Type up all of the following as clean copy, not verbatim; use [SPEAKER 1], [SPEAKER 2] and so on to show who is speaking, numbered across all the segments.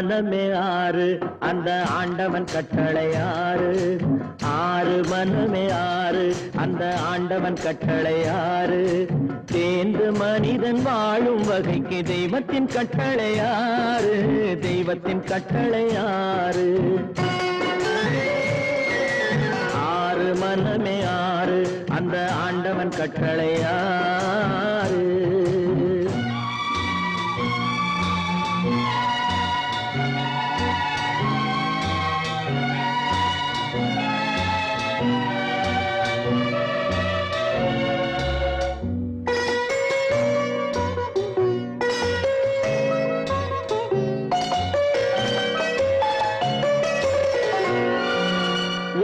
[SPEAKER 1] மனமே ஆறு அந்த ஆண்டவன் கட்டளை ஆறு. ஆறு மனமே ஆறு அந்த ஆண்டவன் கட்டளை ஆறு. தேர்ந்து மனிதன் வாழும் வகைக்கு தெய்வத்தின் கட்டளை ஆறு. தெய்வத்தின் கட்டளை ஆறு. ஆறு மனமே ஆறு அந்த ஆண்டவன் கட்டளை ஆறு.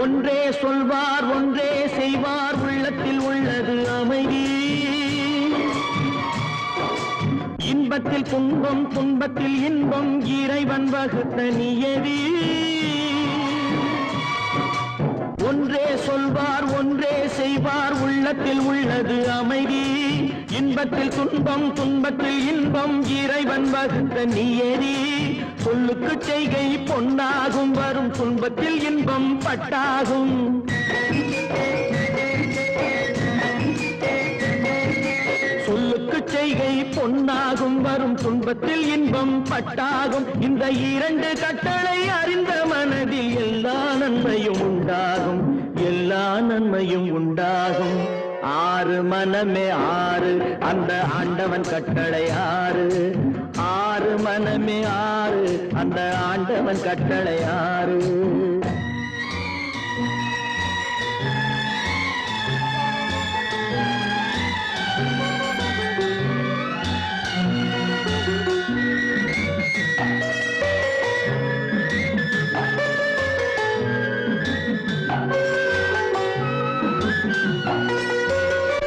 [SPEAKER 1] ஒன்றே சொல்வார் ஒன்றே செய்வார் உள்ளத்தில் உள்ளது அமைதி. இன்பத்தில் துன்பம் துன்பத்தில் இன்பம் இறைவன் வகுத்த நியதி. ஒன்றே சொல்வார் ஒன்றே செய்வார் உள்ளத்தில் உள்ளது அமைதி. இன்பத்தில் துன்பம் துன்பத்தில் இன்பம் இறைவன் வகுத்த நியதி. சொல்லுக்கு செய்கை பொன்னாகும் வரும் துன்பத்தில் இன்பம் பட்டாகும். சொல்லுக்கு செய்கை பொன்னாகும் வரும் துன்பத்தில் இன்பம் பட்டாகும். இந்த இரண்டு கட்டளை அறிந்த மனதில் எல்லா நன்மையும் உண்டாகும். எல்லா நன்மையும் உண்டாகும். ஆறு மனமே ஆறு அந்த ஆண்டவன் கட்டளை ஆறு. ஆறு மனமே ஆறு அந்த ஆண்டவன் கட்டளை ஆறு.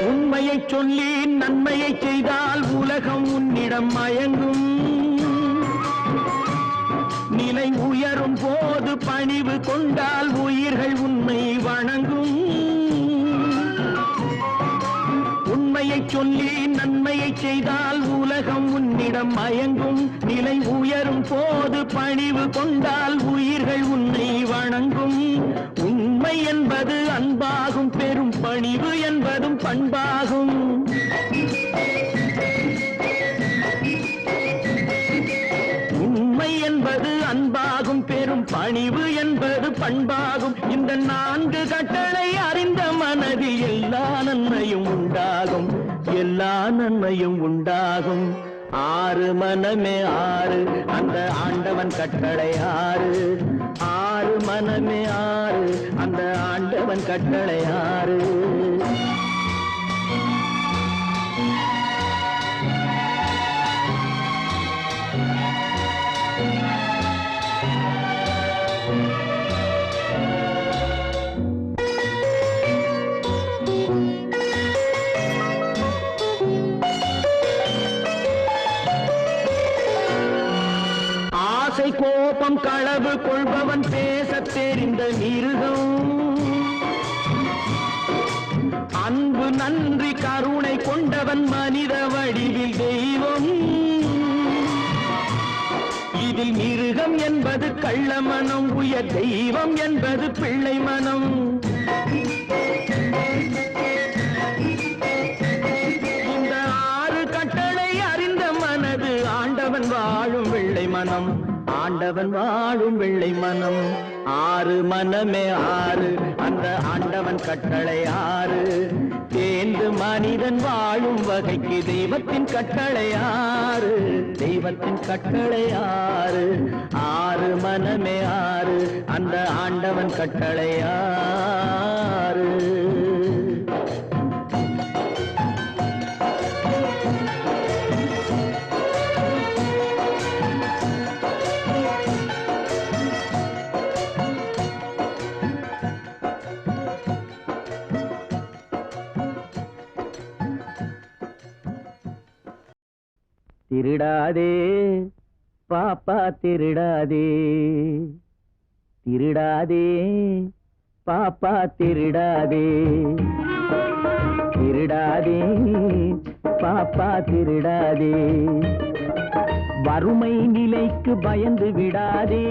[SPEAKER 1] உண்மையை சொல்லி நன்மையை செய்தால் உலகம் உன்னிடம் மயங்கும். நிலை உயரும் போது பணிவு கொண்டால் உயிர்கள் உன்னை வணங்கும். உண்மையை சொல்லி நன்மையை செய்தால் உலகம் உன்னிடம் மயங்கும். நிலை உயரும் போது பணிவு கொண்டால் உயிர்கள் உன்னை வணங்கும். உண்மை என்பது அன்பாகும். பெரும் பணிவு என்பதும் பண்பாகும். உண்மை என்பது அன்பாகும். பெரும் பணிவு என்பது பண்பாகும். இந்த நான்கு கட்டளை அறிந்த மனதில் எல்லா நன்மையும் உண்டாகும். எல்லா நன்மையும் உண்டாகும். ஆறு மனமே ஆறு அந்த ஆண்டவன் கட்டளை ஆறு. ஆறு மனமே ஆறு அந்த ஆண்டவன் கட்டளை ஆறு. ஆசை கோபம் களவு கொள்பவன் பேசத் தெரிந்த மிருகம். அன்பு நன்றி கருணை கொண்டவன் மனித வடிவில் தெய்வம். இதில் மிருகம் என்பது கள்ள மனம். உயர் தெய்வம் என்பது பிள்ளை மனம். இந்த ஆறு கட்டளை அறிந்த மனது ஆண்டவன் வாழும் வெள்ளை மனம். ஆண்டவன் வாழும் வெள்ளை மனம். ஆறு மனமே ஆறு அந்த ஆண்டவன் கட்டளை ஆறு. தேர்ந்து மனிதன் வாழும் வகைக்கு தெய்வத்தின் கட்டளை ஆறு. தெய்வத்தின் கட்டளை ஆறு. ஆறு மனமே ஆறு அந்த ஆண்டவன் கட்டளை ஆறு. திருடாதே பாப்பா திருடாதே. திருடாதே பாப்பா திருடாதே. திருடாதே பாப்பா திருடாதே. வறுமை நிலைக்கு பயந்து விடாதே,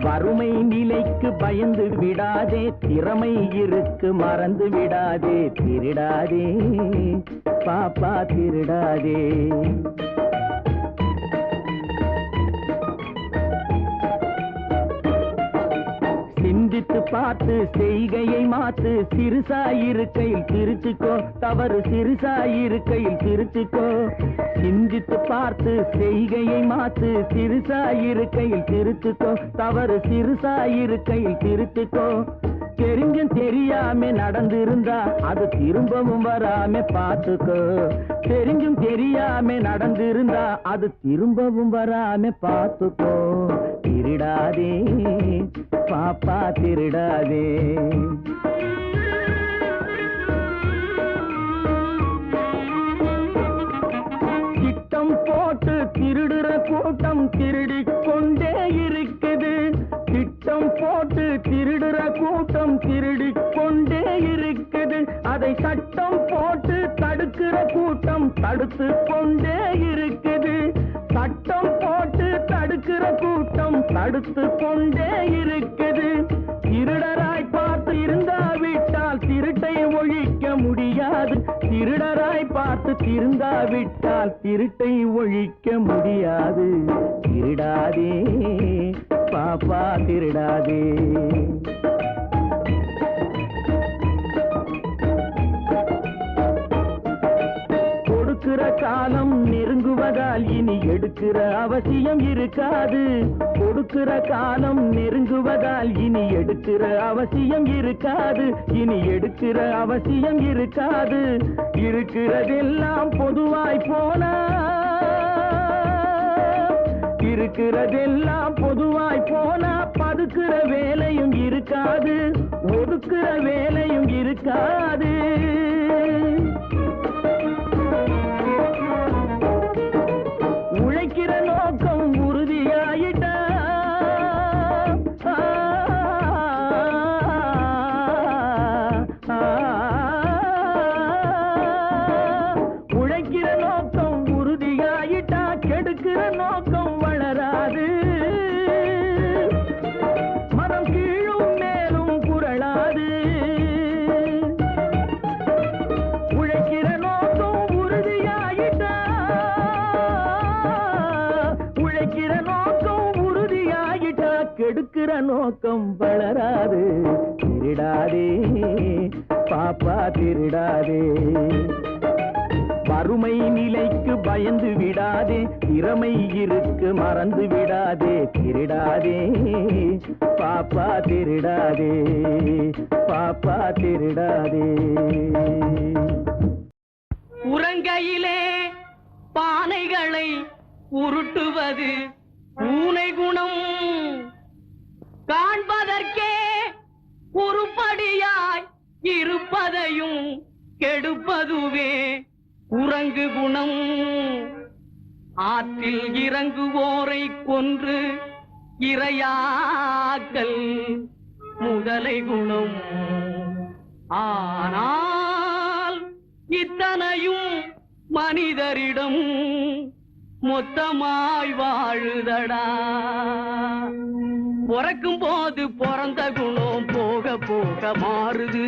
[SPEAKER 1] வறுமை நிலைக்கு பயந்து விடாதே, திறமை இருக்கு மறந்து விடாதே, திருடாதே பாப்பா திருடாதே. சிந்தித்து பார்த்து செய்கையை மாத்து, சிறுசாயிருக்கையில் திருத்துக்கோ, தவறு சிறுசாயிருக்கையில் திருத்துக்கோ. சிந்தித்து பார்த்து செய்கையை மாத்து, சிறுசாயிருக்கையில் திருத்துக்கோ, தவறு சிறுசாயிருக்கையில் திருத்துக்கோ. தெரிஞ்சும் தெரியாம நடந்திருந்தா அது திரும்பவும் வராம பார்த்துக்கோ. தெரிஞ்சும் தெரியாம நடந்திருந்தா அது திரும்பவும் வராம பார்த்துக்கோ. திருடாதே பாப்பா திருடாதே. திட்டம் போட்டு திருடுற கூட்டம் திருடிக் கொண்டே இருக்குது. திட்டம் போட்டு திருடுற கூட்டம் திருடிக் கொண்டே இருக்குது. அதை சட்டம் போட்டு தடுக்கிற கூட்டம் தடுத்து கொண்டே இருக்குது. சட்டம் போட்டு தடுக்கிற கூட்டம் தடுத்து கொண்டே இருக்குது. திருடராய் பார்த்து இருந்தாவிட்டால் திருட்டை ஒழிக்க முடியாது. திருடராய் பார்த்து திருந்தாவிட்டால் திருட்டை ஒழிக்க முடியாது. திருடாதே பாப்பா திருடாதே. கொடுக்கிற காலம் நெருங்குவதால் இனி எடுக்கிற அவசியம் இருக்காது. கொடுக்கிற காலம் நெருங்குவதால் இனி எடுக்கிற அவசியம் இருக்காது. இனி எடுக்கிற அவசியம் இருக்காது. இருக்கிறதெல்லாம் பொதுவாய் போனா, இருக்கிறதெல்லாம் பொதுவாய் போனா பதுக்கிற வேலையும் இருக்காது, ஒதுக்குற வேலையும் இருக்காது. உழைக்கிற நோக்கம் உறுதியாயிட்டா உழைக்கிற நோக்கம் உறுதியாயிட்டா கெடுக்கிற நோக்கம் வளராது. மனம் கீழும் மேலும் புரளாது. உழைக்கிற நோக்கம் உறுதியாயிட்டா, உழைக்கிற நோக்கம் உறுதியாயிட்டா கெடுக்கிற நோக்கம் வளராது. திருடாதே பாப்பா திருடாதே. வறுமை நிலைக்கு பயந்து விடாதே, திறமை இருக்கு மறந்து விடாதே, திருடாதே பாப்பா திருடாதே, பாப்பா திருடாதே.
[SPEAKER 2] உறங்கையிலே பானைகளை உருட்டுவது பூனை குணம், காண்பதற்கே உருப்படியாய் இருப்பதையும் கெடுப்பதுவே உறங்கு குணம். ஆற்றில் இறங்குவோரை கொன்று இரையாக்கல் முதலை குணம். ஆனால் இத்தனையும் மனிதரிடம் மொத்தமாய் வாழுதடா. பிறக்கும் போது பிறந்த குணம் போக போக மாறுது.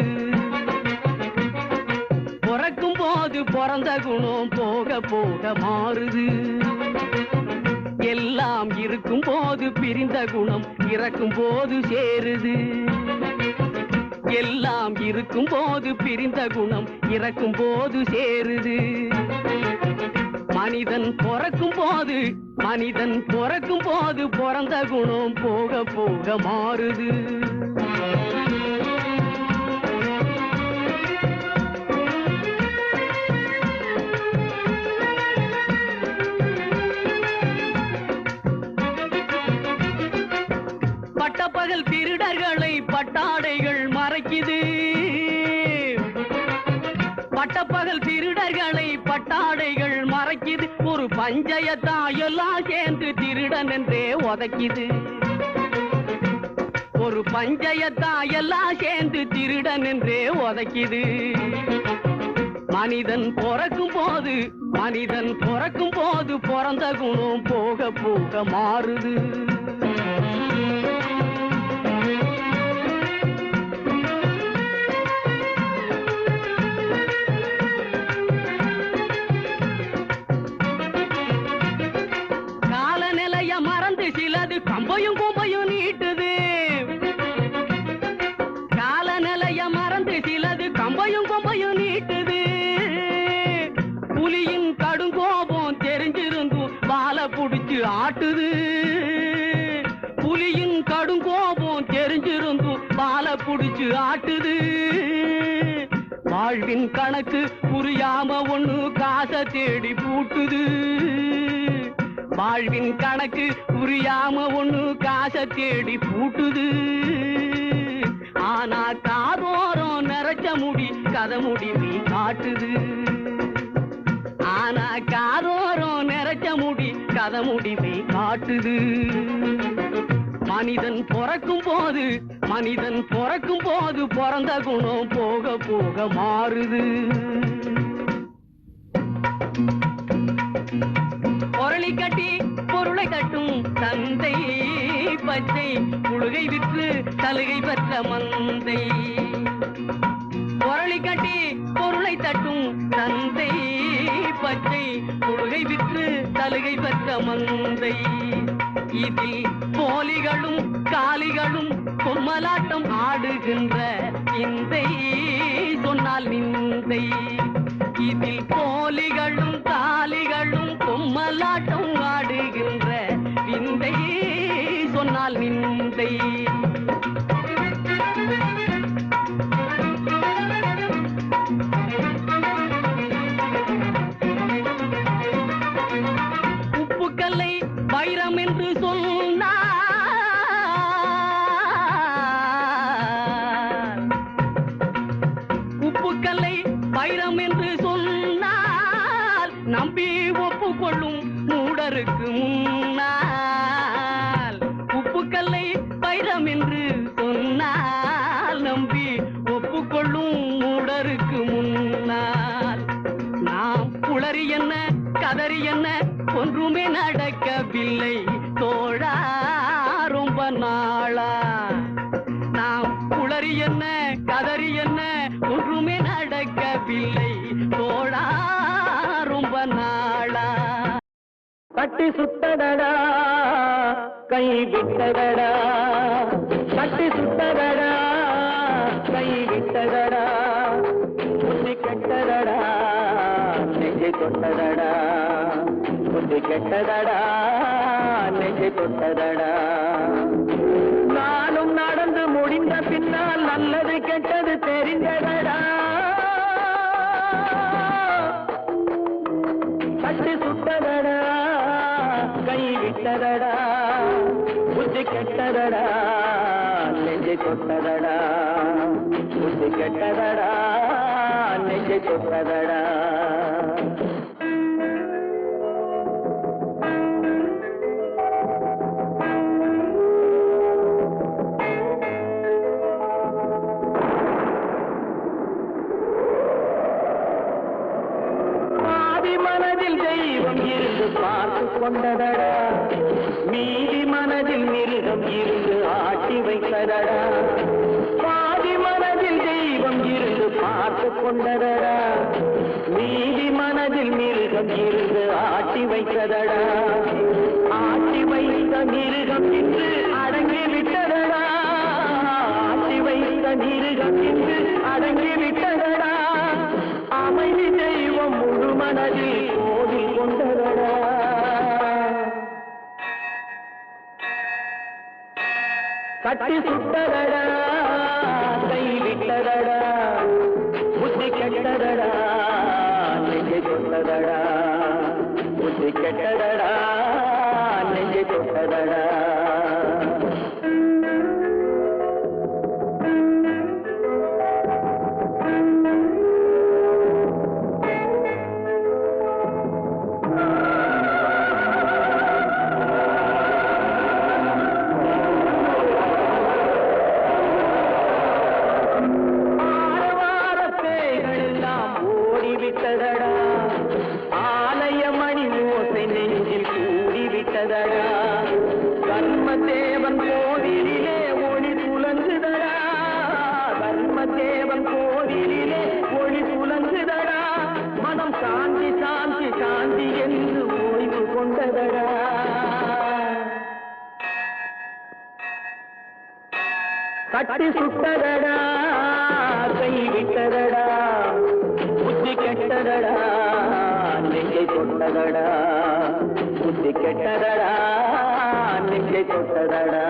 [SPEAKER 2] பிறக்கும் போது பிறந்த குணம் போக போக மாறுது. எல்லாம் இருக்கும் போது பிரிந்த குணம் இறக்கும் போது சேருது. எல்லாம் இருக்கும் போது பிரிந்த குணம் இறக்கும் போது சேருது. மனிதன் பிறக்கும் போது பிறந்த குணம் போக போக மாறுது. பட்டப்பகல் திருடர்களை பட்டாடைகள் மறைக்குது. பட்டப்பகல் திருடர்களை பட்டாடைகள் மறைக்குது. ஒரு பஞ்சயத்தான் எல்லாம் சேர்ந்து திருடன் என்றே உதைக்குது. ஒரு பஞ்சயத்தான் எல்லாம் சேர்ந்து திருடன் என்றே உதைக்குது. மனிதன் பிறக்கும் போது பிறந்த குணம் போக போக மாறுது. காலநிலைய மறந்து சிலது கம்பையும் கும்பையும் நீட்டுது. காலநிலைய மறந்து சிலது கம்பையும் கும்பையும் நீட்டுது. புலியின் கடுங்கோபம் தெரிஞ்சிருந்தும் வாழை புடிச்சு ஆட்டுது. புலியின் கடுங்கோபம் தெரிஞ்சிருந்தும் வாழை புடிச்சு ஆட்டுது. வாழ்வின் கணக்கு புரியாம ஒண்ணு காசை தேடி பூட்டுது. வாழ்வின் கணக்கு புரியாம ஒண்ணு காசை தேடி பூட்டுது. ஆனா காதோரம் நிறைச்ச முடி கதை முடிவி காட்டுது. ஆனா காதோரம் நிறைச்ச முடி கதை முடிவை காட்டுது. மனிதன் பிறக்கும் போது பிறந்த குணம் போக போக மாறுது. பொருளை கட்டி பொருளை தட்டும் தந்தை பச்சை புழுகை விற்று சலுகை பெற்ற மந்தை. பொருளை கட்டி பொருளை தட்டும் தந்தை பச்சை புழுகை விற்று சலுகை பெற்ற மந்தை. இதில் போலிகளும் காலிகளும் பொம்மலாட்டம் ஆடுகின்ற விந்தை சொன்னால் நிந்தை. இதில் போலிகளும் காலிகளும் பொம்மலாட்டம் ஆடுகின்ற விந்தை சொன்னால் நிந்தை. உப்புக்கல்லை வைரம் என்று சொன்னார். உப்புக்கல்லை வைரம் என்று சொன்னால் நம்பி ஒப்புக்கொள்ளும் மூடருக்கு முன்னால். உப்புக்கல்லை வைரம் என்று சொன்னால் நம்பி ஒப்புக்கொள்ளும் மூடருக்கு முன்னால். நாம் குளறி என்ன கதறி என்ன ஒன்றுமே நடக்கவில்லை தோழா ரொம்ப நாளா. நாம் குளறி என்ன கதறி என்ன ஒன்றுமே நடக்கவில்லை தோழா ரொம்ப நாளா.
[SPEAKER 1] கட்டி சுட்டதடா கை விட்டதடா, கட்டி சுட்டதடா கை விட்டதடா, புத்தி கெட்டதடா நெஞ்சை தொட்டதடா, புத்தி கெட்டதடா நெஞ்சை தொட்டதடா. நானும் நடந்து முடிந்த பின்னால் நல்லது கெட்டது தெரிந்ததடா. கட்டி சுட்டதடா கை விட்டதடா, புத்தி கெட்டதடா நெஞ்சை தொட்டதடா, புத்தி கெட்டதடா நெஞ்சை தொட்டதடா. மனதில் தெய்வம் இருந்து பார்த்து கொண்டதடா, மீதி மனதில் மிருகம் இருந்து ஆட்டி வைத்ததடா. பாதி மனதில் தெய்வம் இருந்து பார்த்து கொண்டதடா, மீதி மனதில் மிருகம் இருந்து ஆட்டி வைத்ததடா. ஆட்டி வைத்த மிருகம் இன்று அடங்கி விட்டதடா, ஆட்டி வைத்த மிருகம் இன்று அடங்கி விட்டதடா. அமைதி தெய்வம் முழு மனதில் கோவில் கொண்டதடா. கட்டி சுட்டதடா கை விட்டதடா, புத்தி கெட்டதடா நெஞ்சை தொட்டதடா, புத்தி கெட்டதடா நெஞ்சை தொட்டதடா. சாந்தி என்று ஓய்வு கொண்டதடா. கட்டி சுட்டதடா, கை விட்டதடா, புத்தி கெட்டதடா, நெஞ்சை தொட்டதடா, புத்தி கெட்டதடா, நெஞ்சை தொட்டதடா.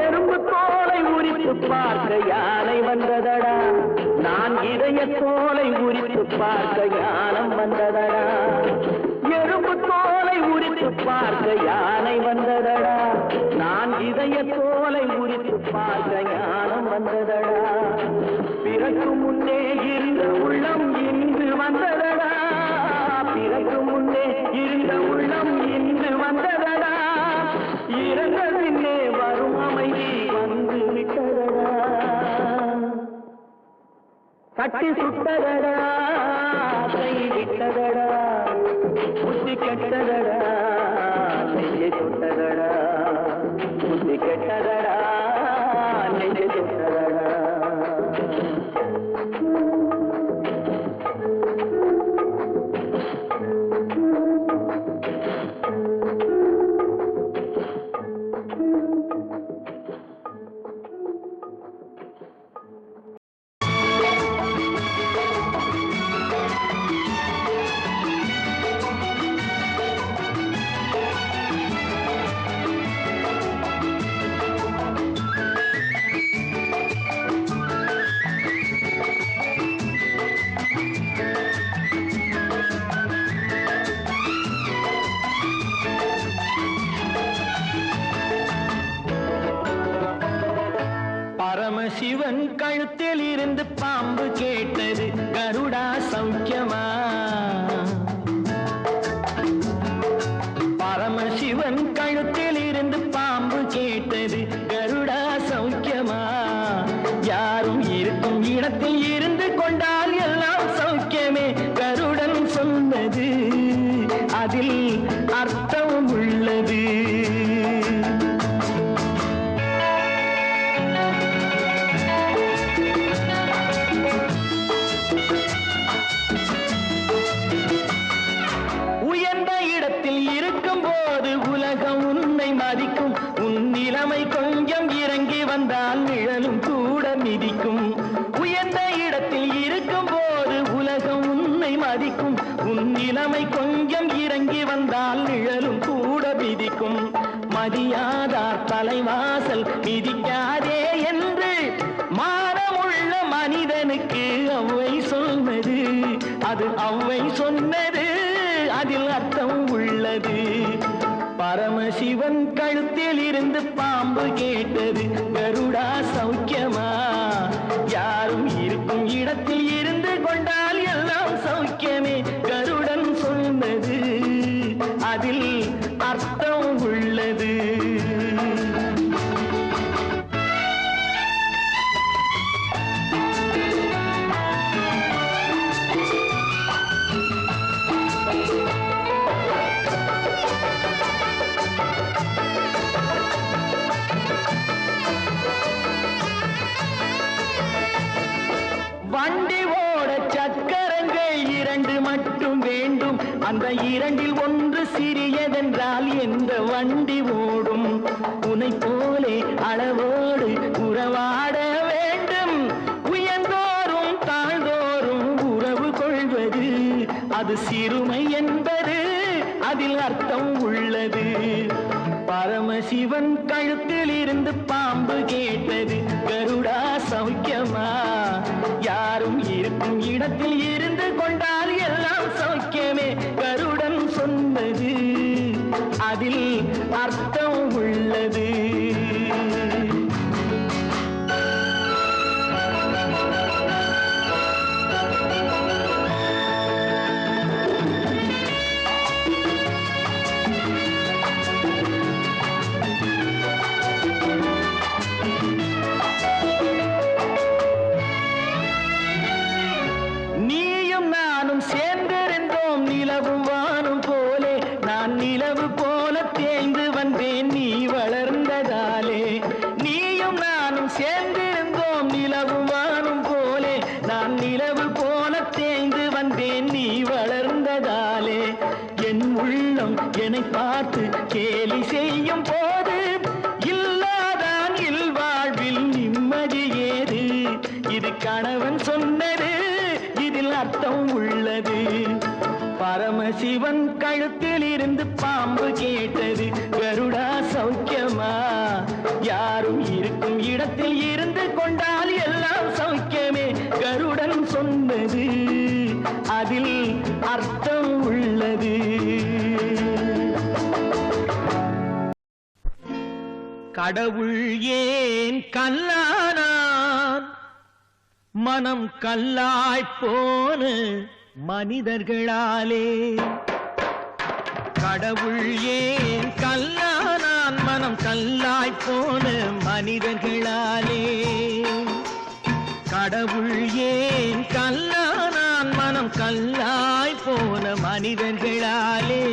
[SPEAKER 1] எறும்பு தோலை உரித்து பார்க்க யானை வந்ததடா, நான் இதய தோலை உரித்து பார்க்க ஞானம் வந்ததடா. எறும்பு தோலை உரித்து பார்க்க யானை வந்ததடா, நான் இதய தோலை உரித்து பார்க்க ஞானம் வந்ததடா. பிறகு முன்னே இருந்த உள்ளம் இன்று வந்ததடா, பிறகு முன்னே இருந்த உள்ளம் இன்று வந்ததடா. இறந்த பின்னே வரும் அமைதி வந்து விட்டதடா. கட்டி சுட்டதடா, கை விட்டதடா, புத்தி கெட்டதடா, நெஞ்சை தொட்டதடா, புத்தி கெட்டதடா, நெஞ்சை தொட்டதடா. பரமசிவன் கழுத்தில் இருந்து பாம்பு கேட்டது, கருடா சௌக்கியமா? பரமசிவன் கழுத்தில் இருந்து பாம்பு கேட்டது, கருடா சௌக்கியமா? யாரும் இருக்கும் இடத்தில் இருந்து கொண்டால் எல்லாம் சௌக்கியமே, கருடன் சொன்னது அதில் அர்த்தம் உள்ளது. உலகம் உன்னை மதிக்கும், உன் நிலைமை கொஞ்சம் இறங்கி வந்தால் நிழலும் கூட மிதிக்கும். உயர்ந்த இடத்தில் இருக்கும் போது உலகம் உன்னை மதிக்கும், உன் நிலைமை கொஞ்சம் இறங்கி வந்தால் நிழலும் கூட மிதிக்கும். மதியாதார் தலைவாசல் மிதிக்காதே என்று மானமுள்ள மனிதனுக்கு அவ்வை சொன்னது, அது அவ்வை சொன்னது, அதில் அர்த்தம் உள்ளது. பரமசிவன் கழுத்தில் இருந்து பாம்பு கேட்டது, கருடா சௌக்கியமா? யாரும் இருக்கும் இடத்தில் இருந்து கொண்டால் எல்லாம் சௌக்கியமே, கருடன் சொன்னது அதில் அர்த்தம் உள்ளது. வண்டி ஓட சக்கரங்கள் இரண்டு மட்டும் வேண்டும், அந்த இரண்டில் ஒன்று சிறியதென்றால் எந்த வண்டி ஓடும்? உன்னை போலே அளவோடு உறவாட வேண்டும், உயர்ந்தோறும் தாழ்ந்தோறும் உறவு கொள்வது அது சிறுமை என்பது அதில் அர்த்தம் உள்ளது. பரமசிவன் கழுத்தில் இருந்து பாம்பு கேட்டது, கருடா சௌக்கியமா? யாரும் இருக்கும் இடத்தில் இருந்து கொண்டால் எல்லாம் சௌக்கியமே, கருடன் சொன்னது அதில் அர்த்தம் உள்ளது. நீ வந்தேன் நீ வளர்ந்ததாலே. என் உள்ளம் என்னை பார்த்து கேலி செய்யும் போது இல்லாதான் இல்வாழ்வில் நிம்மதி ஏது. இது கணவன் சொன்னது, இதில் அர்த்தம் உள்ளது. பரமசிவன் கழுத்தில் இருந்து பாம்பு கேட்டது, கருடா சௌக்கியமா? யாரும் இருக்கும் இடத்தில் இருந்து கொண்டால் எல்லாம் சௌக்கியமே. கருடன் சொன்னது, அதில் அர்த்தம் உள்ளது. கடவுள் ஏன் கல்லானான்? மனம் கல்லாய் போன மனிதர்களாலே. கடவுள் ஏன் கல்லானான்? மனம் கல்லாய் போன மனிதர்களாலே. கடவுள் ஏன் கல்லானான்? மனம் கல்லாய் போன மனிதர்களாலே.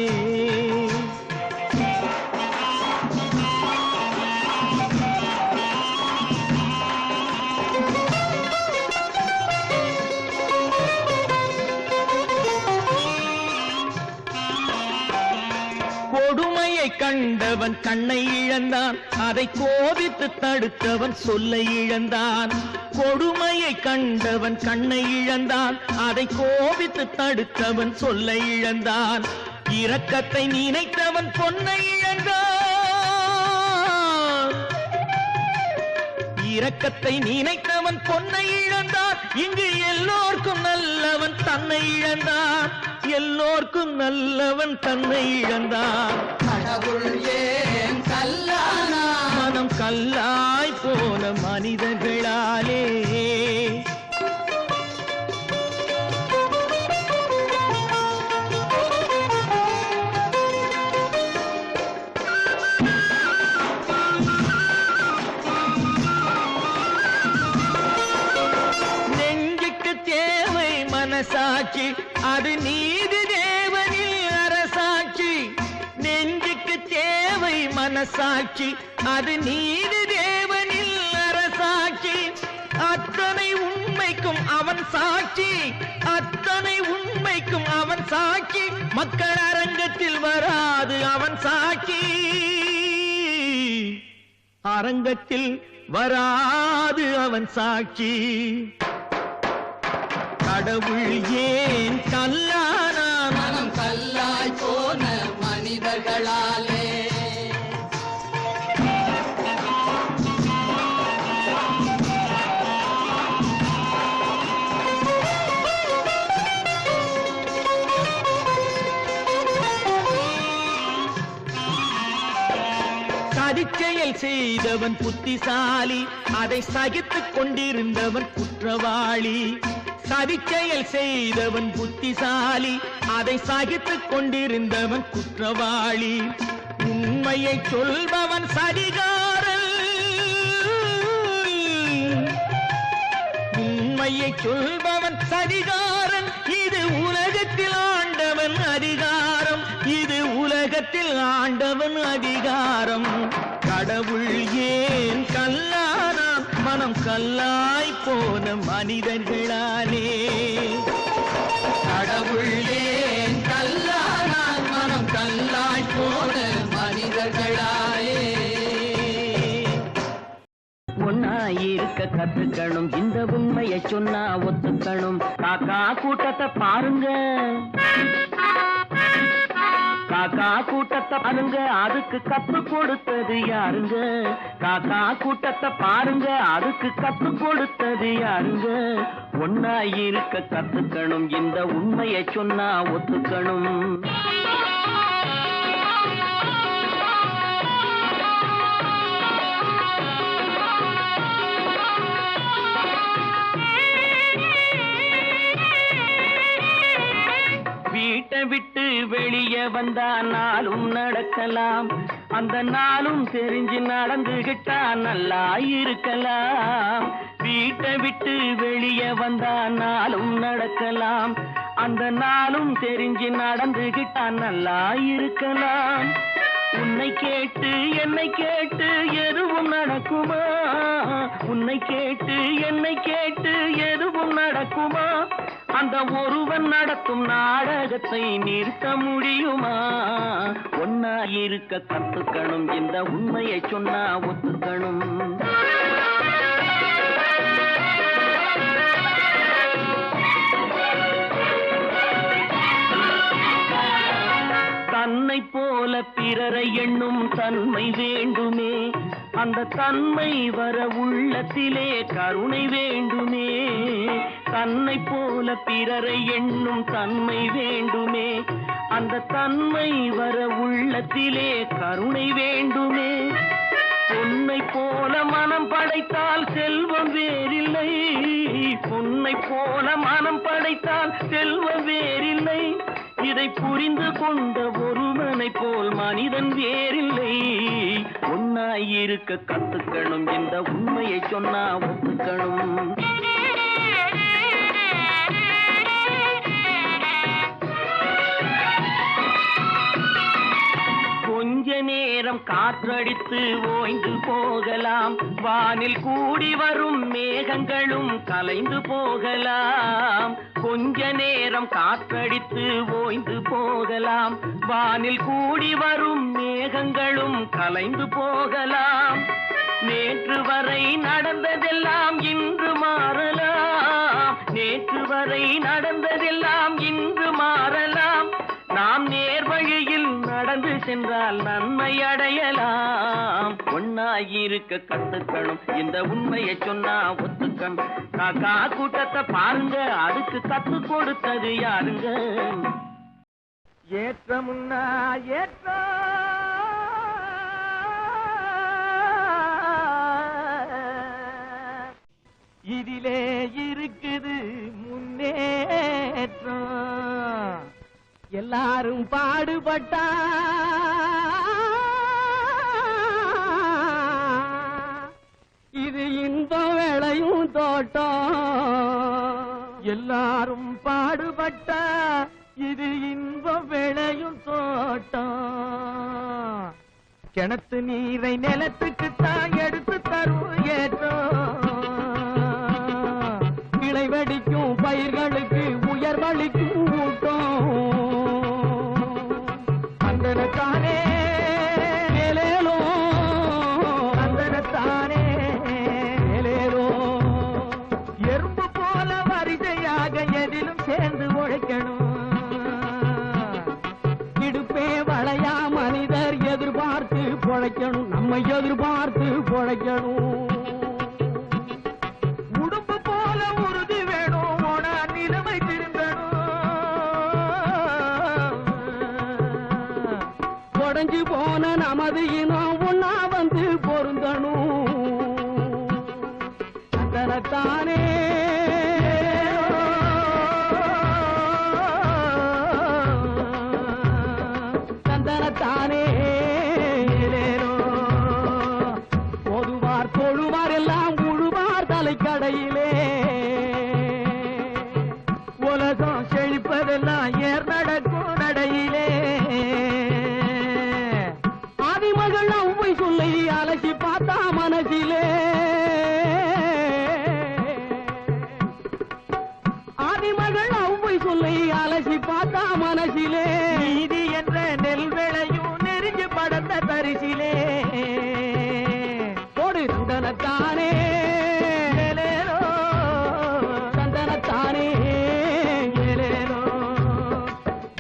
[SPEAKER 1] கொடுமையை கண்டவன் கண்ணை இழந்தான், அதை கோபித்து தடுத்தவன் சொல்லை இழந்தான். கொடுமையை கண்டவன் கண்ணை இழந்தான், அதை கோபித்து தடுத்தவன் சொல்லை இழந்தான். இரக்கத்தை நினைத்தவன் பொன்னை இழந்தான். இரக்கத்தை நினைத்தவன் பொன்னை இழந்தான். இங்கு எல்லோர்க்கும் நல்லவன் தன்னை இழந்தான். எல்லோர்க்கும் நல்லவன் தன்னை இழந்தான்.
[SPEAKER 3] கடவுள் ஏன் கல்லானா?
[SPEAKER 1] மனம் கல்லாய் போன மனிதர்களாலே. நெஞ்சுக்கு தேவை மனசாட்சி, அது நீதி தேவனில் அரசாட்சி. நெஞ்சுக்கு தேவை மனசாட்சி, அது நீதி தேவனில் அரசாட்சி. அத்தனை உண்மைக்கும் அவன் சாட்சி, அத்தனை உண்மைக்கும் அவன் சாட்சி. மக்கள் அரங்கத்தில் வராது அவன் சாட்சி, அரங்கத்தில் வராது அவன் சாட்சி. கடவுள் ஏன் கல்லானான்?
[SPEAKER 3] மனம் கல்லாய் போன மனிதர்களாலே.
[SPEAKER 1] சதிச்செயல் செய்தவன் புத்திசாலி, அதை சகித்துக் கொண்டிருந்தவன் குற்றவாளி. சதிச்செயல் செய்தவன் புத்திசாலி, அதை சகித்துக் கொண்டிருந்தவன் குற்றவாளி. உண்மையை சொல்பவன் சதிகாரன், உண்மையை சொல்பவன் சதிகாரன். இது உலகத்தில் ஆண்டவன் அதிகாரம், இது உலகத்தில் ஆண்டவன் அதிகாரம். கடவுள் ஏன் கல்லானான்? மனம் கல்லாய் போன மனிதர்களாலே.
[SPEAKER 3] கடவுள் ஏன் கல்லானா? மனம் கல்லாய் போன மனிதர்களாலே.
[SPEAKER 1] ஒன்னாயிருக்க கத்துக்கணும், இந்த உண்மையை சொன்னா ஒத்துக்கணும். காக்கா கூட்டத்தை பாருங்க, காக்கா கூட்டத்தை பாருங்க, அதுக்கு கத்து கொடுத்தது யாருங்க? காக்கா கூட்டத்தை பாருங்க, அதுக்கு கத்து கொடுத்தது யாருங்க? ஒன்னாயிருக்க கத்துக்கணும், இந்த உண்மையை சொன்னா ஒத்துக்கணும். வீட்டை விட்டு வெளியே வந்தா நாளும் நடக்கலாம், அந்த நாளும் தெரிஞ்சு நடந்துகிட்டா நல்லா இருக்கலாம். வீட்டை விட்டு வெளியே வந்தா நாளும் நடக்கலாம், அந்த நாளும் தெரிஞ்சு நடந்துகிட்டா நல்லா இருக்கலாம். உன்னை கேட்டு என்னை கேட்டு எதுவும் நடக்குமா? உன்னை கேட்டு என்னை கேட்டு எதுவும் நடக்குமா? அந்த ஒருவன் நடத்தும் நாடகத்தை நிறுத்த முடியுமா? ஒன்னா இருக்க கத்துக்கணும், இந்த உண்மையை சொன்னா ஒத்துக்கணும். தன்னை போல பிறரை எண்ணும் தன்மை வேண்டுமே, அந்த தன்மை வர உள்ளத்திலே கருணை வேண்டுமே. தன்னை போல பிறரை எண்ணும் தன்மை வேண்டுமே, அந்த தன்மை வர உள்ளத்திலே கருணை வேண்டுமே. பொன்னை போல மனம் படைத்தால் செல்வம் வேறில்லை, பொன்னை போல மனம் படைத்தால் செல்வம் வேறில்லை. இதை புரிந்து கொண்ட ஒருவனை போல் மனிதன் வேறில்லை. ஒன்னாயிருக்க கத்துக்கணும், இந்த உண்மையை சொன்னா ஒத்துக்கணும். கொஞ்ச நேரம் காற்றடித்து ஓய்ந்து போகலாம், வானில் கூடி வரும் மேகங்களும் கலைந்து போகலாம். கொஞ்ச நேரம் காற்றடித்து ஓய்ந்து போகலாம், வானில் கூடி வரும் மேகங்களும் கலைந்து போகலாம். நேற்று வரை நடந்ததெல்லாம் இன்று மாறலாம், நேற்று வரை நடந்ததெல்லாம் இன்று மாறலாம். நாம் நேர் வழியில் நடந்து சென்றால் நன்மை அடையலாம். ஒன்னாயிருக்க கத்துக்கணும், இந்த உண்மையை சொன்னா ஒத்துக்கணும். காக்கா கூட்டத்தை பாருங்க, அதுக்கு கத்து கொடுத்தது யாருங்க? ஏற்றமுன்னா ஏற்ற இதிலே இருக்குது முன்னேற்றம். எல்லாரும் பாடுபட்டா இது இன்பம் விளையும் தோட்டம். எல்லாரும் பாடுபட்டா இது இன்பம் விளையும் தோட்டம். கிணத்து நீரை நிலத்துக்கு தான் எடுத்து தரும் ஏற்றம். கிளை வெடிக்கும் பயிர்களுக்கு உயர்வளிக்கும் ஊட்டம். அந்தனத்தானே மேலேலோ, அந்தனத்தானே மேலேலோ. எறும்பு போல வரிசையாக எதிலும் சேர்ந்து உழைக்கணும். இடுப்பே வளையா மனிதர் எதிர்பார்த்து பொழைக்கணும், நம்மை எதிர்பார்த்து பொழைக்கணும். உடுப்பு போல உறுதி வேணும், ஓனா நிலைமை திரும்பணும். உடைஞ்சு போன நமது இனம் ஒன்னா வந்து பொருந்தணும். தனத்தானே தந்தனத்தானே பொதுவார் தொழுவார் எல்லாம் உழுவார் தலைக்கடையிலே. உலகம் செழிப்பதெல்லாம் ஏர் நடக்கும் நடையிலே. ஆதிமகள் அவ்வை சொல்லை அலசி பார்த்தா மனசிலே. ஆதிமகள் அவ்வை சொல்லை அலசி பார்த்தா மனசிலே. நீதி என்ற நெல் விளையும் நெருங்கி படந்த பரிசிலே. போடு தந்தனத்தானே ஏலேலோ, தந்தனத்தானே ஏலேலோ.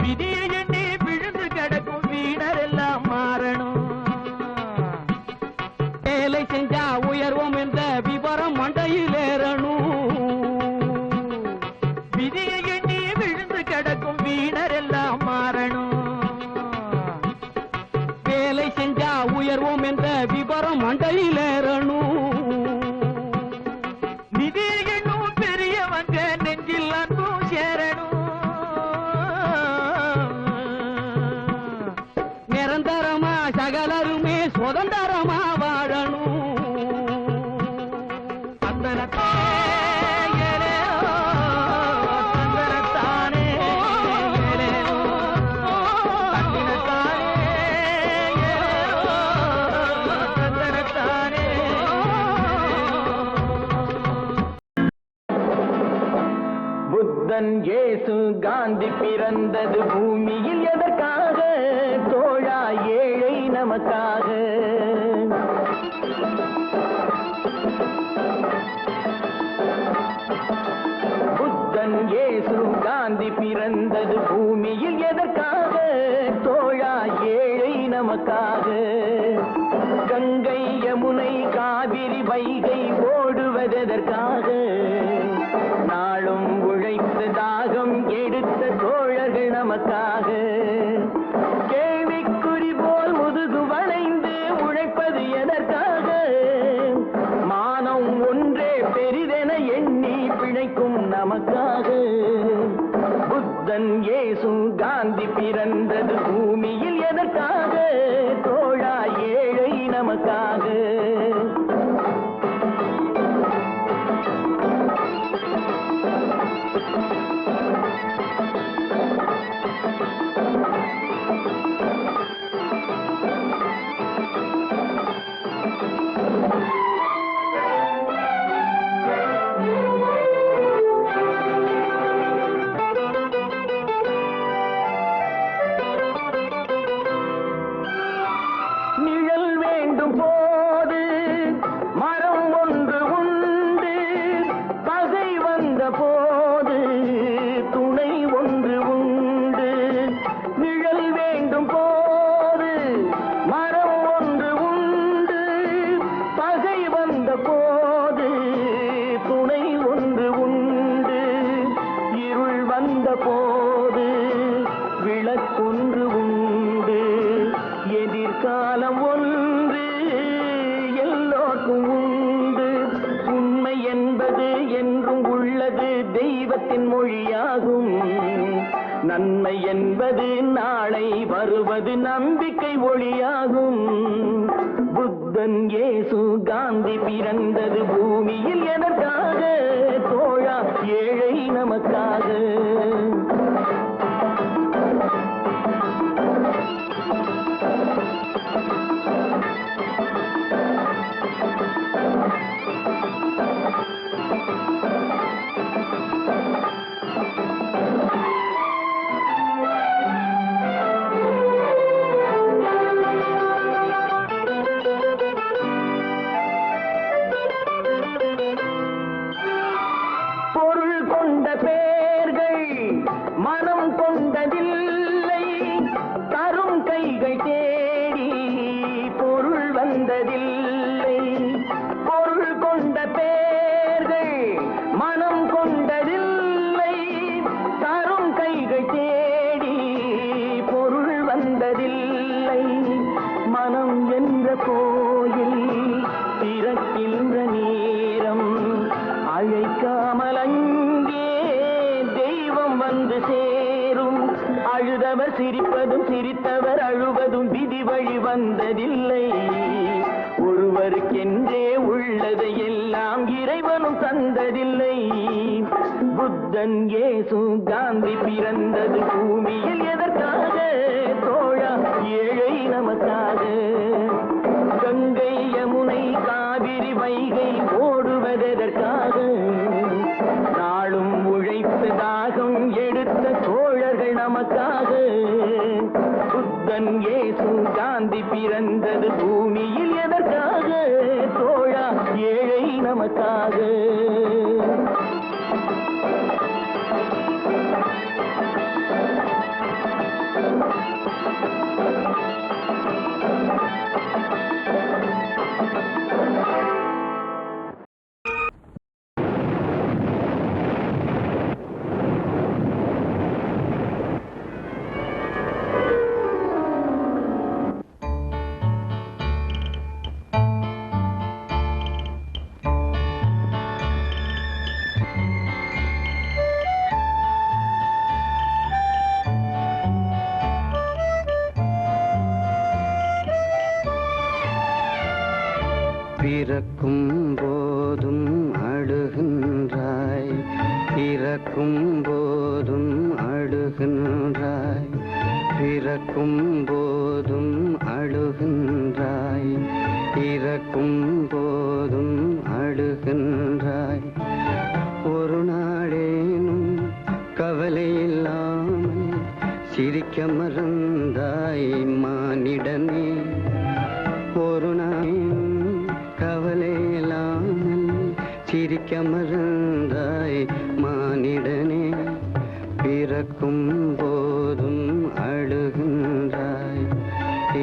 [SPEAKER 1] விதியை எண்ணி விழுந்து கிடக்கும் வீணர் எல்லாம் மாறணும். வேலை செஞ்சா உயர்வோம் என்ற விவரம் மண்டையில் ஏறணும். விதியை எண்ணி விழுந்து கிடக்கும் வீணர் எல்லாம் மாறணும். வேலை செஞ்சா உயர்வோம் என்ற விவரம் மண்டையில் ஏறணும். நிதியை எண்ணும் பெரியவங்க நெஞ்சில் அன்பும் சேரணும். நிரந்தரமா சகலருமே சுதந்திரமா வாழணும். புத்தன் இயேசு காந்தி பிறந்தது பூமியில் எதற்காக? தோழா ஏழை நமக்காக. புத்தன் இயேசு காந்தி பிறந்தது பூமியில் எதற்காக? தோழா ஏழை நமக்காக. கங்கை யமுனை காவிரி வைகை ஓடுவதற்காக? நாளும் உழைத்த தாகம் எடுத்த தோழர்கள் நமக்காக. கேள்விக்குறி போல் முதுகு வளைந்து உழைப்பது எதற்காக? மானம் ஒன்றே பெரிதென எண்ணி பிழைக்கும் நமக்காக. புத்தன் இயேசு காந்தி பிறந்தது பூமியில் எதற்காக? தோழா ஏழை நமக்காக. நிழல் வேண்டும் போது மரம் ஒன்று உண்டு, பகை வந்த போது துணை ஒன்று உண்டு. நிழல் வேண்டும் போது மரம் ஒன்று உண்டு, பகை வந்த போது துணை ஒன்று உண்டு. இருள் வந்த போது விளக்கொன்று உண்டு. எதிர்காலம் ஒன்று எல்லோருக்கும் உண்டு. உண்மை என்பது என்றும் உள்ளது, தெய்வத்தின் மொழியாகும். நன்மை என்பது நாளை வருவது, நம்பிக்கை ஒளியாகும். புத்தன் இயேசு காந்தி பிறந்தது பூமியில் எதற்காக? தோழா ஏழை நமக்காக. பொருள் கொண்ட பேர்கள் மனம் கொண்டதில்லை, தரும் கைகள் தேடி பொருள் வந்ததில்லை. பொருள் கொண்ட பேர்கள் மனம் கொண்டதில்லை, தரும் கைகள் தேடி பொருள் வந்ததில்லை. மனம் என்ற கோயில் திறக்கின்ற நேரம் அழைக்காமல் அங்கே தெய்வம் வந்து சேரும். அழுதவர் சிரிப்பதும் சிரித்தவர் அழுவதும் விதி வழி வந்ததில்லை. ஒருவருக்கென்றே உள்ளதை எல்லாம் இறைவனும் தந்ததில்லை. புத்தன் இயேசு காந்தி பிறந்தது பூமியில் எதற்காக? தோழா ஏழை நமக்காக. கங்கை யமுனை காவிரி வைகை ஓடுவதற்காக? நாளும் உழைத்து தாகம் எடுத்த தோழர்கள் நமக்காக. புத்தன் இயேசு காந்தி பிறந்தது பூமியில் எதற்காக? தோழா ஏழை நமக்காக.
[SPEAKER 4] பிறக்கும் போதும் அழுகின்றாய், இறக்கும் போதும் அழுகின்றாய். பிறக்கும் போதும் அழுகின்றாய், இறக்கும் போதும் அழுகின்றாய். ஒரு நாளேனும் சிரிக்க மறந்தாய் மானிடனே ஒரு நாள் கவலையில்லாமல் சிரிக்க மறந்தாய் மானிடனே பிறக்கும் போதும் அழுகின்றாய்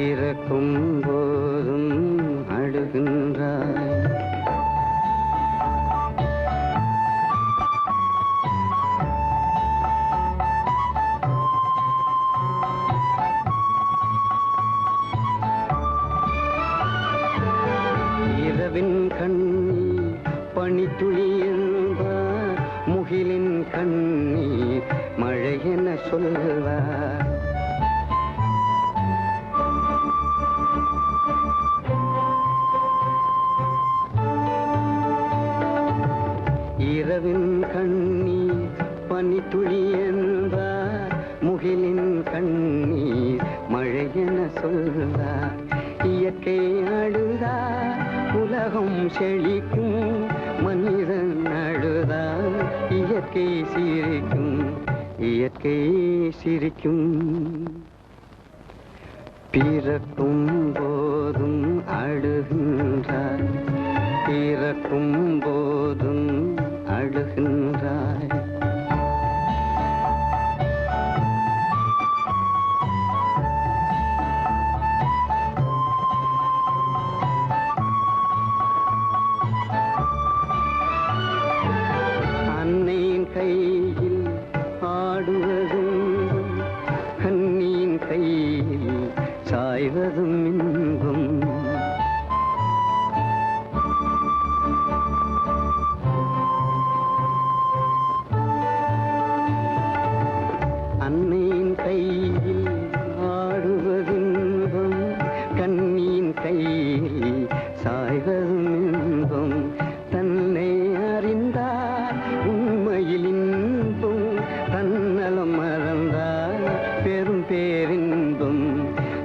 [SPEAKER 4] இறக்கும் போதும் அழுகின்றாய் இரவின் கண்ணீர் பனித்துளி என்பார் முகிலின் கண்ணீர் மழை என சொல்வார் இரவின் கண்ணீர் பனித்துளி என்பார் முகிலின் கண்ணீர் மழை என சொல்வார் இயற்கை அழுதார் உலகம் செழிக்கும் மனிதன் அழுதார் இயற்கை சிரிக்கும் இயற்கை சிரிக்கும் பிறக்கும் போதும் அழுகின்றாய் பிறக்கும் போதும் அழுகின்றாய் அன்னையின் கையில் ஆடுவதும் கண்ணியின் கையில் சாய்வதும் இன்பம் அன்னையின் கையில் ஆடுவதின்பம் கண்ணியின் கையில் சாய்வதும் இன்பம் தன்னை அறிந்தார் உண்மையில் இன்பம் தன்னலம் மறந்தார் பெரும் பேரின்பம்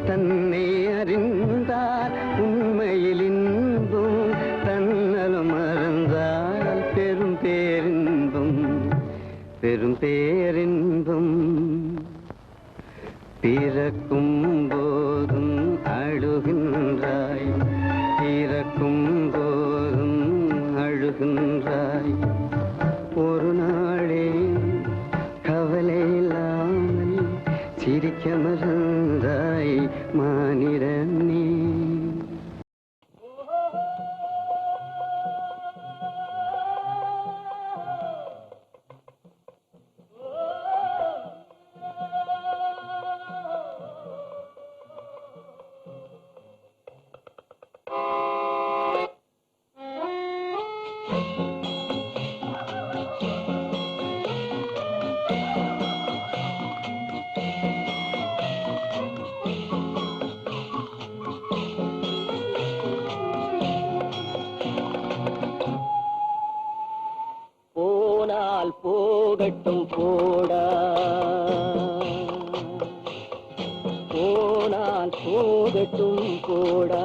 [SPEAKER 4] தன்னை அறிந்தார் உண்மையில் இன்பம் தன்னலம் மறந்தார் பெரும் பேரின்பம் பெரும் பேரின்பம் பிறக்கும் போதும் அழுகின்றாய் இறக்கும் போதும் அழுகின்றாய் ஒரு நாளே கவலை இல்லாமல் சிரிக்க மறந்தாய் மானிடனே
[SPEAKER 2] போனால் போகட்டும் போடா போனால் போகட்டும் போடா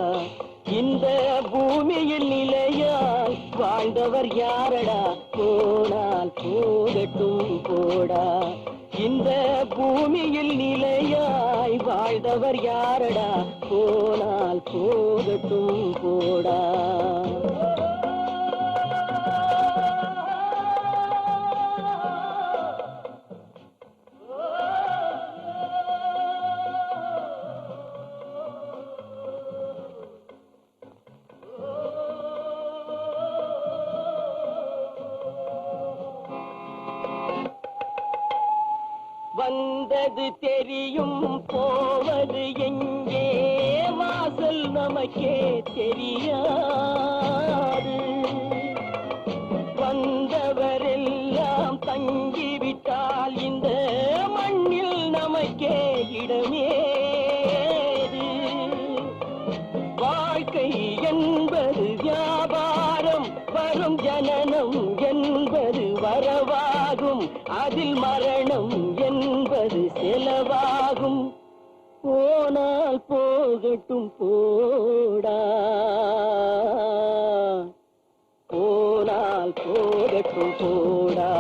[SPEAKER 2] இந்த பூமியில் நிலையால் வாழ்ந்தவர் யாரடா போனால் போகட்டும் போடா இந்த பூமியில் நிலையாய் வாழ்ந்தவர் யாரடா போனால் போகட்டும் போடா வந்தது தெரியும் போவது எங்கே வாசல் நமக்கே தெரியாது வந்தவரெல்லாம் தங்கிவிட்டால் இந்த மண்ணில் நமக்கே இடமேது வாழ்க்கை என்பது வியாபாரம் வரும் ஜனனம் என்பது வரவாகும் அதில் மரணம் என்பது செலவாகும் போனால் போகட்டும் போடா போனால் போகட்டும் போடா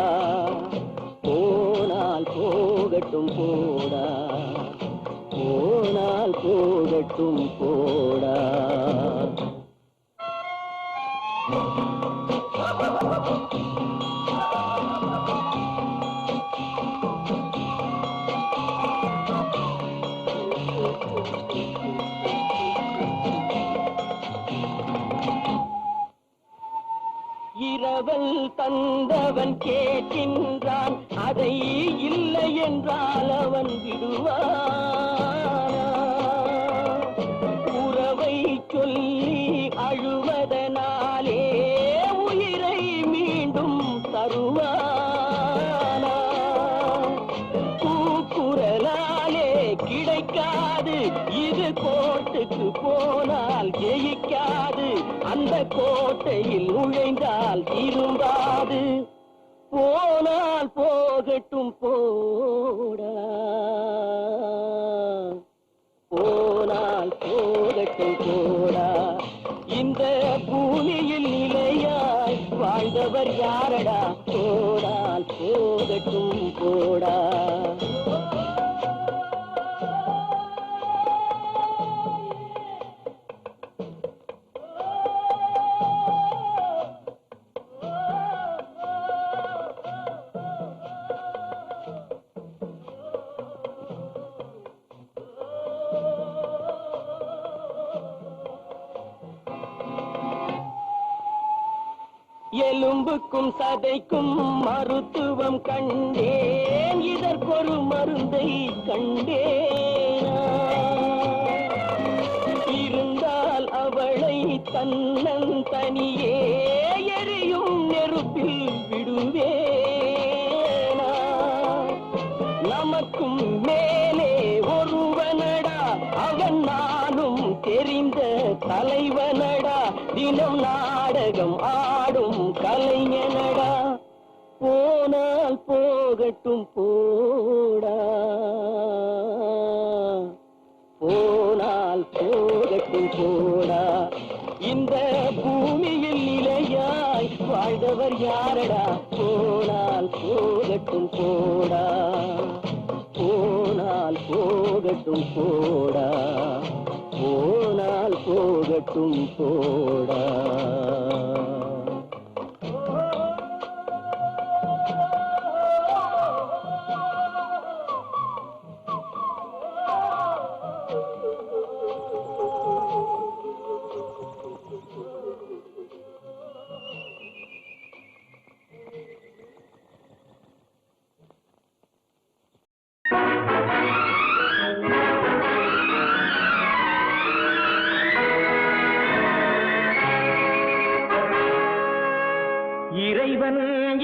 [SPEAKER 2] போனால் போக போகட்டும் போடா போனால் போகட்டும் போடா இரவல் தந்தவன் கேட்கின்றான் அதை இல்லை என்றால் அவன் விடுவான் உறவை சொல்லி அழுவதனாலே உயிரை மீண்டும் தருவானா கூக்குரலாலே கிடைக்காது இது கோட்டுக்கு போனால் ஜெயிக்காது அந்த கோட்டையில் நுழைந்தால் திரும்பாது போனால் போகட்டும் போடா போனால் போகட்டும் போடா இந்த பூமியில் நிலையாய் வாழ்ந்தவர் யாரடா போனால் போகட்டும் போடா எலும்புக்கும் சதைக்கும் மருத்துவம் கண்டேன் இதற்கொரு மருந்தை கண்டேனா இருந்தால் அவளை தன்னன் தனியே எரியும் நெருப்பில் விடுவேனா நமக்கும் மேலே ஒருவனடா அவன் நானும் தெரிந்த தலைவனடா தினம் நாடகம் ஆடும் கலைஞனடா போனால் போகட்டும் போடா போனால் போகட்டும் போடா இந்த பூமியில் நிலையாய் வாழ்ந்தவர் யாரடா போனால் போகட்டும் போடா போனால் போகட்டும் போடா போனால் போகட்டும் போடா
[SPEAKER 1] இறைவன்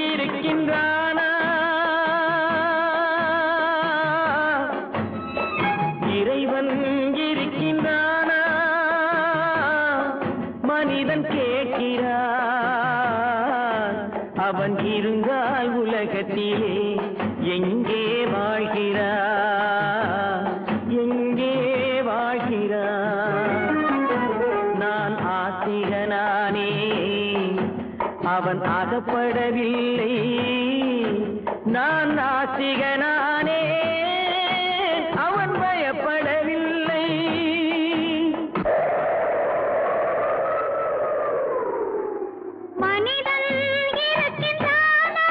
[SPEAKER 1] இருக்கின்றானா இறைவன் இருக்கின்றானா மனிதன் கேட்கிறான் அவன் இருந்தால் உலகத்திலே எங்கே வாழ்கிறான் எங்கே வாழ்கிறான் நான் ஆசிகனானே அவன் அகப்படவில்லை நான் நாசிகனானே அவன் பயப்படவில்லை
[SPEAKER 5] மனிதன் இருக்கின்றானா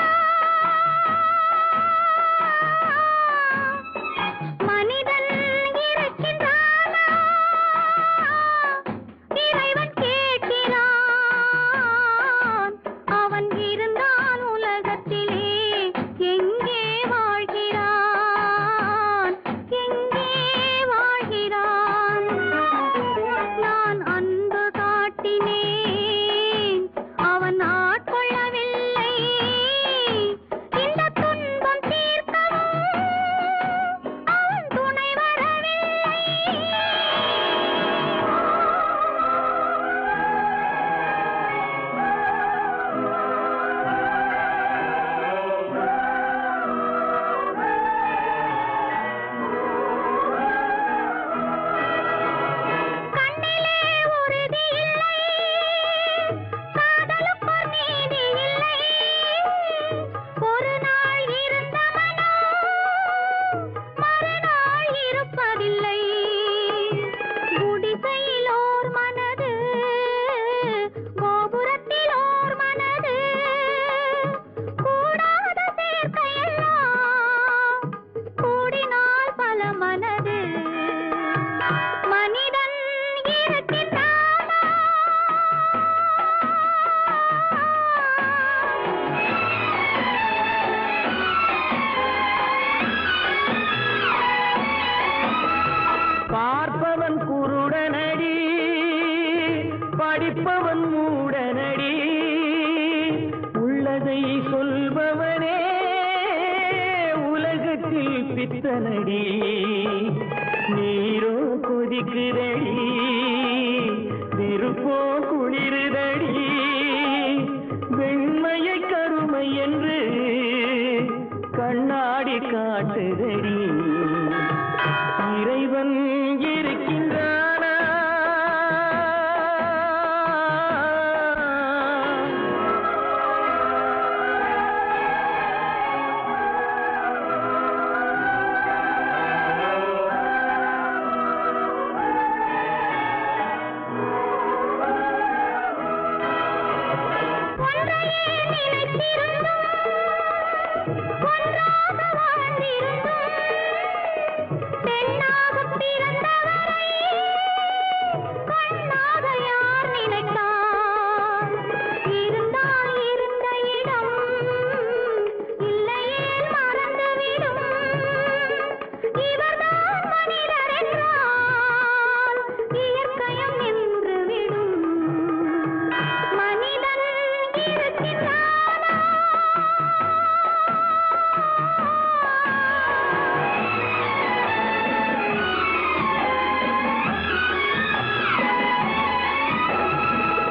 [SPEAKER 1] பித்தனடி நீரோ கொதிக்குதடி நெருப்போ குளிருதடி வெண்மையை கருமை என்று கண்ணாடி காட்டுதடி இறைவன் இருக்கின்றானா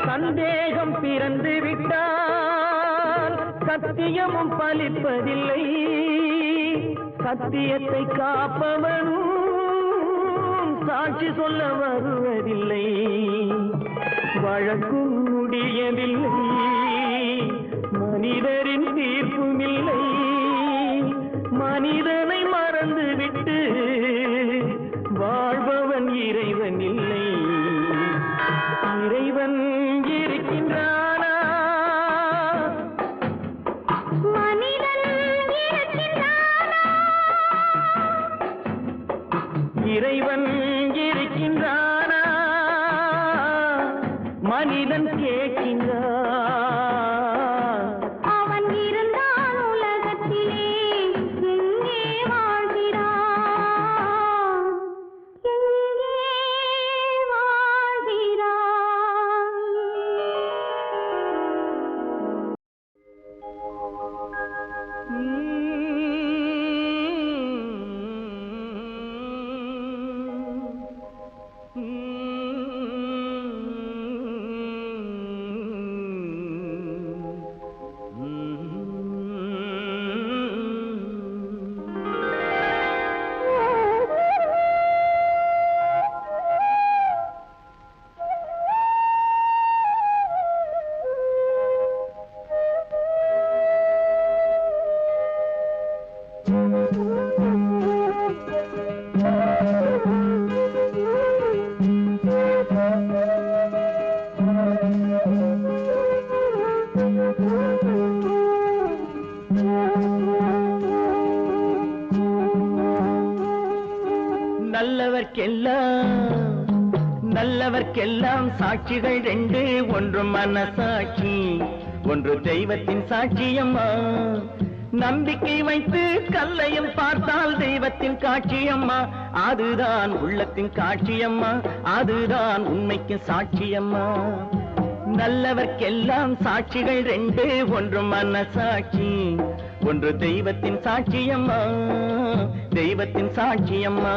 [SPEAKER 1] சந்தேகம் பிறந்து விட்டால் சத்தியமும் பலிப்பதில்லை சத்தியத்தை காப்பவனும் சாட்சி சொல்ல வருவதில்லை வழக்கும் முடியவில்லை மனிதரின் தீர்ப்பும் இல்லை மனிதனை மறந்துவிட்டு வாழ்பவன் இறைவன் இல்லை இறைவன் இருக்கின்றானா மனிதன் இருக்கின்றானா இறைவன் இருக்கின்றானா மனிதன் கேட்கின்றான் அவன் இருந்தான் உலகத்திலே எங்கே வாழ்கிறான் எங்கே வாழ்கிறான் நல்லவர்க்கெல்லாம் சாட்சிகள் ரெண்டு ஒன்று மனசாட்சி ஒன்று தெய்வத்தின் சாட்சியம்மா நம்பிக்கை வைத்து கல்லையும் பார்த்தால் தெய்வத்தின் காட்சியம்மா அதுதான் உள்ளத்தின் காட்சியம்மா அதுதான் உண்மைக்கு சாட்சியம்மா நல்லவர்க்கெல்லாம் சாட்சிகள் ரெண்டு ஒன்று மனசாட்சி ஒன்று தெய்வத்தின் சாட்சியம்மா தெய்வத்தின் சாட்சியம்மா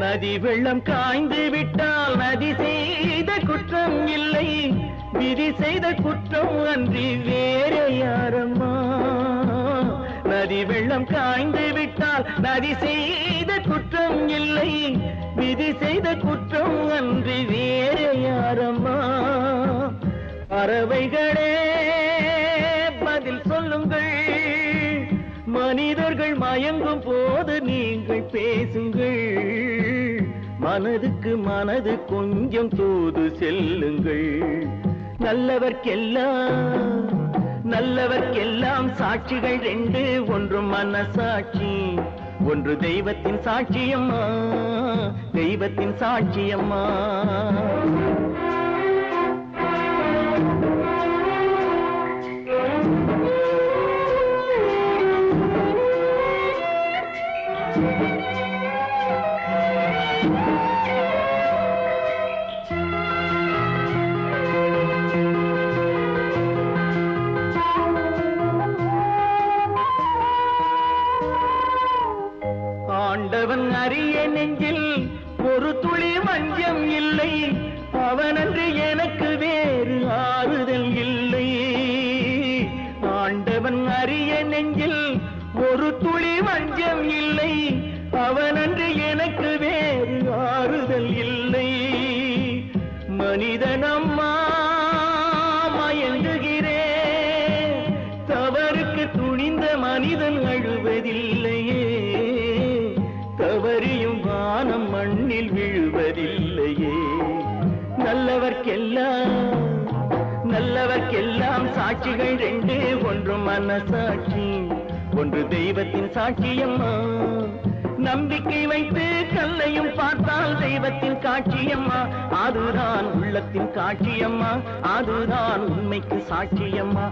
[SPEAKER 1] நதி வெள்ளம் காய்ந்து விட்டால் நதி செய்த குற்றம் இல்லை விதி செய்த குற்றம் அன்றி வேறு யாரம்மா நதி வெள்ளம் காய்ந்து விட்டால் நதி செய்த குற்றம் இல்லை விதி செய்த குற்றம் அன்றி வேறு யாரம்மா பறவைகளே பதில் சொல்லுங்கள் மனிதர்கள் மயங்கும் போது நீங்கள் பேசுங்கள் மனதுக்கு மனது கொஞ்சம் தூது செல்லுங்கள்
[SPEAKER 2] நல்லவர்க்கெல்லாம் சாட்சிகள் ரெண்டு, ஒன்று மனசாட்சி, ஒன்று தெய்வத்தின் சாட்சியம்மா, தெய்வத்தின் சாட்சியம்மா. ஆண்டவன் அறிய நெஞ்சில் ஒரு துளி வஞ்சம் இல்லை, அவனன்று எனக்கு வேறு ஆறுதல் இல்லை. ஆண்டவன் அறிய நெஞ்சில் ஒரு துளி வஞ்சம் இல்லை, அவனன்று எனக்கு வேறு ஆறுதல் இல்லை. மனிதனம்மா மயங்குகிறேன், தவறுக்கு துணிந்த மனிதன் அழுவதில்லையே, தவறியும் வானம் மண்ணில் விழுவதில்லையே. நல்லவர்க்கெல்லாம் சாட்சிகள் ரெண்டு, ஒன்று மனசாட்சி, ஒன்று தெய்வத்தின் சாட்சியம்மா. நம்பிக்கை வைத்து கல்லையும் பார்த்தால் தெய்வத்தின் காட்சியம்மா, அதுதான் உள்ளத்தின் காட்சியம்மா, அதுதான் உண்மைக்கு சாட்சியம்மா.